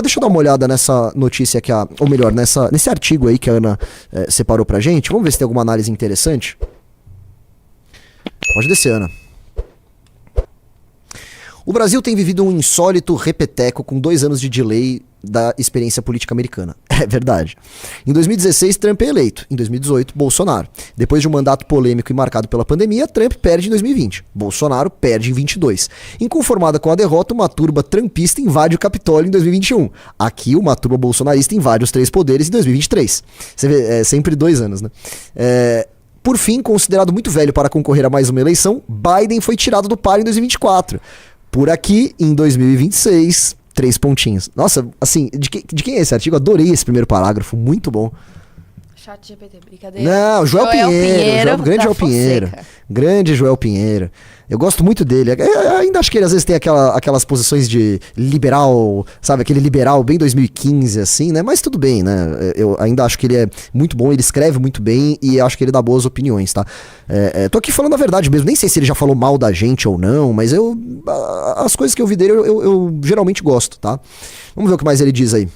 Deixa eu dar uma olhada nessa notícia aqui, ou melhor, nesse artigo aí que a Ana separou pra gente. Vamos ver se tem alguma análise interessante. Pode descer, Ana. O Brasil tem vivido um insólito repeteco com 2 anos de delay da experiência política americana. É verdade. Em 2016, Trump é eleito. Em 2018, Bolsonaro. Depois de um mandato polêmico e marcado pela pandemia, Trump perde em 2020. Bolsonaro perde em 22. Inconformada com a derrota, uma turba trumpista invade o Capitólio em 2021. Aqui, uma turba bolsonarista invade os 3 poderes em 2023. Você vê, é sempre 2 anos, né? Por fim, considerado muito velho para concorrer a mais uma eleição, Biden foi tirado do páreo em 2024. Por aqui, em 2026, 3 pontinhos. Nossa, assim, de quem é esse artigo? Adorei esse primeiro parágrafo, muito bom. Chat GPT, brincadeira. Não, Joel Pinheiro, grande Joel Pinheiro. Grande Joel Pinheiro. Eu gosto muito dele. Eu ainda acho que ele às vezes tem aquelas posições de liberal, sabe? Aquele liberal bem 2015, assim, né? Mas tudo bem, né? Eu ainda acho que ele é muito bom, ele escreve muito bem e acho que ele dá boas opiniões, tá? Tô aqui falando a verdade mesmo. Nem sei se ele já falou mal da gente ou não, mas as coisas que eu vi dele eu geralmente gosto, tá? Vamos ver o que mais ele diz aí.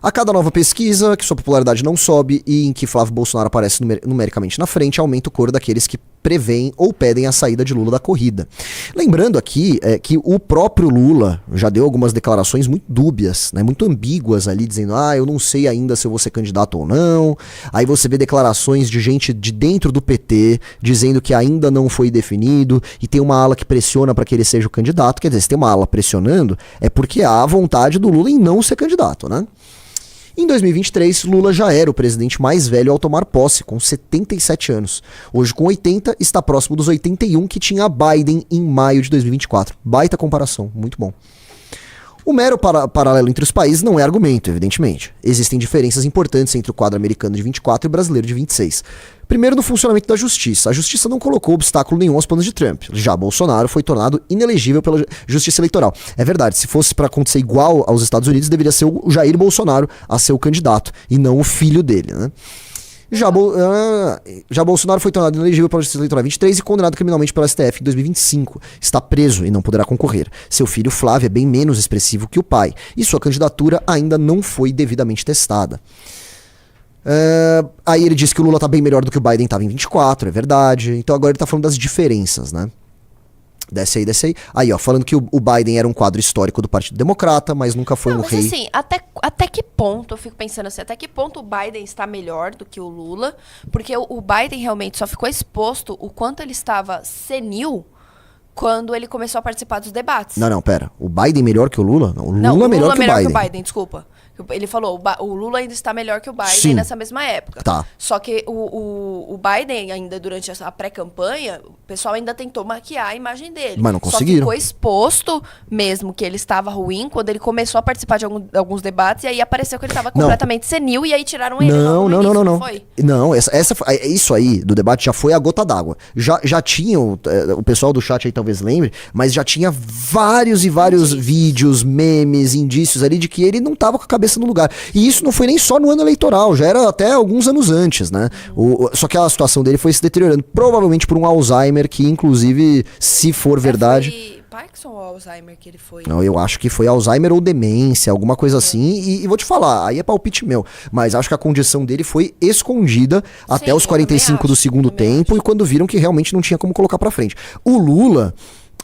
A cada nova pesquisa, que sua popularidade não sobe e em que Flávio Bolsonaro aparece numericamente na frente, aumenta o coro daqueles que preveem ou pedem a saída de Lula da corrida. Lembrando aqui que o próprio Lula já deu algumas declarações muito dúbias, né, muito ambíguas ali, dizendo, eu não sei ainda se eu vou ser candidato ou não. Aí você vê declarações de gente de dentro do PT dizendo que ainda não foi definido e tem uma ala que pressiona para que ele seja o candidato. Quer dizer, se tem uma ala pressionando, é porque há a vontade do Lula em não ser candidato, né? Em 2023, Lula já era o presidente mais velho ao tomar posse, com 77 anos. Hoje, com 80, está próximo dos 81 que tinha Biden em maio de 2024. Baita comparação, muito bom. O mero paralelo entre os países não é argumento, evidentemente. Existem diferenças importantes entre o quadro americano de 24 e o brasileiro de 26. Primeiro, no funcionamento da justiça. A justiça não colocou obstáculo nenhum aos planos de Trump. Já Bolsonaro foi tornado inelegível pela justiça eleitoral. É verdade, se fosse para acontecer igual aos Estados Unidos, deveria ser o Jair Bolsonaro a ser o candidato, e não o filho dele, né? Já Bolsonaro foi tornado inelegível pela Justiça Eleitoral 23 e condenado criminalmente pela STF em 2025. Está preso e não poderá concorrer. Seu filho Flávio é bem menos expressivo que o pai, e sua candidatura ainda não foi devidamente testada. Aí ele disse que o Lula tá bem melhor do que o Biden estava em 24, é verdade. Então agora ele tá falando das diferenças, né? Desce aí. Aí, ó, falando que o Biden era um quadro histórico do Partido Democrata, mas nunca foi um rei. Mas assim, até que ponto, eu fico pensando assim, até que ponto o Biden está melhor do que o Lula? Porque o Biden realmente só ficou exposto o quanto ele estava senil quando ele começou a participar dos debates. Não, pera. O Biden melhor que o Lula? Não, o Lula é melhor que o Biden. Desculpa. Ele falou, o Lula ainda está melhor que o Biden. Sim. Nessa mesma época. Tá. Só que o Biden, ainda durante a pré-campanha, o pessoal ainda tentou maquiar a imagem dele. Mas não conseguiram. Só ficou exposto mesmo que ele estava ruim quando ele começou a participar de alguns debates, e aí apareceu que ele estava completamente senil, e aí tiraram ele. Não. Foi? Não, isso aí do debate já foi a gota d'água. Já tinha, o pessoal do chat aí talvez lembre, mas já tinha vários vídeos, memes, indícios ali de que ele não estava com a cabeça no lugar. E isso não foi nem só no ano eleitoral, já era até alguns anos antes, né? Só que a situação dele foi se deteriorando, provavelmente por um Alzheimer, que inclusive, se for verdade... Foi Parkinson ou Alzheimer que ele foi? Não, eu acho que foi Alzheimer ou demência, alguma coisa assim, e vou te falar, aí é palpite meu, mas acho que a condição dele foi escondida até os 45 do segundo tempo, e quando viram que realmente não tinha como colocar pra frente. O Lula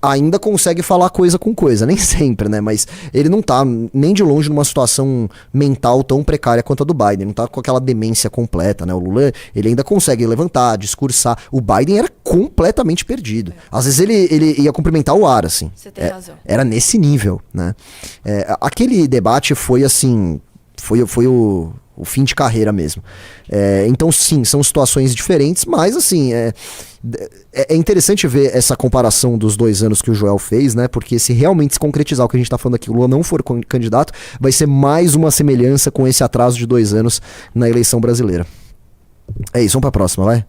ainda consegue falar coisa com coisa, nem sempre, né, mas ele não tá nem de longe numa situação mental tão precária quanto a do Biden, não tá com aquela demência completa, né, o Lula, ele ainda consegue levantar, discursar, o Biden era completamente perdido, às vezes ele ia cumprimentar o ar, assim. Você tem razão. Era nesse nível, né, aquele debate foi assim, foi o fim de carreira mesmo. Então, sim, são situações diferentes, mas, assim, é interessante ver essa comparação dos 2 anos que o Joel fez, né? Porque se realmente se concretizar o que a gente tá falando aqui, o Lula não for candidato, vai ser mais uma semelhança com esse atraso de 2 anos na eleição brasileira. É isso, vamos pra próxima, vai?